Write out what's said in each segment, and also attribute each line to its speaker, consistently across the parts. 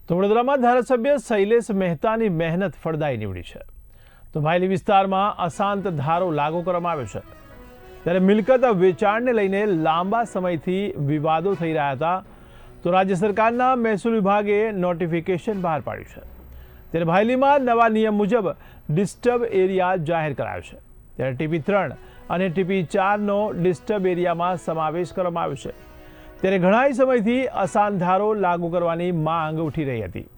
Speaker 1: તો વડોદરામાં ધારાસભ્ય શૈલેષ મહેતાની મહેનત ફળદાયી નીવડી છે। તો ભાયલી વિસ્તારમાં અશાંત ધારો લાગુ કરવામાં આવ્યો છે, ત્યારે મિલકત વેચાણને લઈને લાંબા સમયથી વિવાદો થઈ રહ્યા હતા। તો રાજ્ય સરકારના મહેસૂલ વિભાગે નોટિફિકેશન બહાર પાડ્યું છે, ત્યારે ભાયલીમાં નવા નિયમ મુજબ ડિસ્ટર્બ એરિયા જાહેર કરાયો છે। ત્યારે TP3 અને TP4નો ડિસ્ટર્બ એરિયામાં સમાવેશ કરવામાં આવ્યો છે। ત્યારે ઘણા સમયથી અશાંત ધારો લાગુ કરવાની માંગ ઉઠી રહી હતી,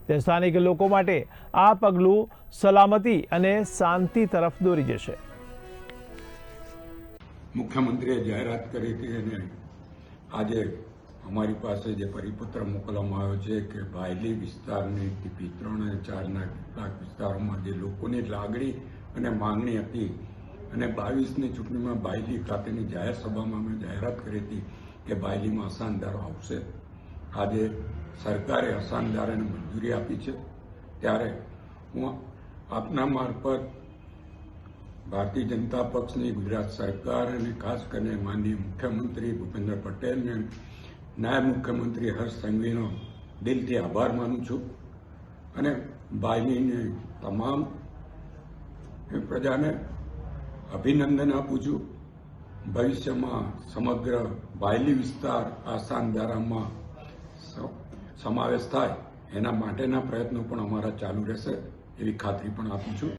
Speaker 1: ત્યારે સ્થાનિક લોકો માટે આ પગલું સલામતી અને શાંતિ તરફ દોરી જશે।
Speaker 2: મુખ્યમંત્રીએ જાહેરાત કરી હતી અને આજે અમારી પાસે જે પરિપત્ર મોકલવામાં આવ્યો છે કે ભાયલી વિસ્તારની TP3 અને 4ના કેટલાક વિસ્તારોમાં જે લોકોની લાગણી અને માંગણી હતી અને 22ની ચૂંટણીમાં ભાયલી ખાતેની જાહેર સભામાં અમે જાહેરાત કરી હતી કે ભાયલીમાં અશાંત ધારો આવશે। આજે સરકારે અશાંત ધારાને મંજૂરી આપી છે, ત્યારે હું આપના મારફત ભારતીય જનતા પક્ષની ગુજરાત સરકાર અને ખાસ કરીને માનનીય મુખ્યમંત્રી ભૂપેન્દ્ર પટેલ અને નાયબ મુખ્યમંત્રી હર્ષ સંઘવીનો દિલથી આભાર માનું છું અને ભાયલીની તમામ પ્રજાને અભિનંદન આપું છું। ભવિષ્યમાં સમગ્ર ભાયલી વિસ્તાર અશાંત ધારામાં સમાવેશ થાય એના માટેના પ્રયત્નો પણ અમારા ચાલુ રહેશે એવી ખાતરી પણ આપું છું।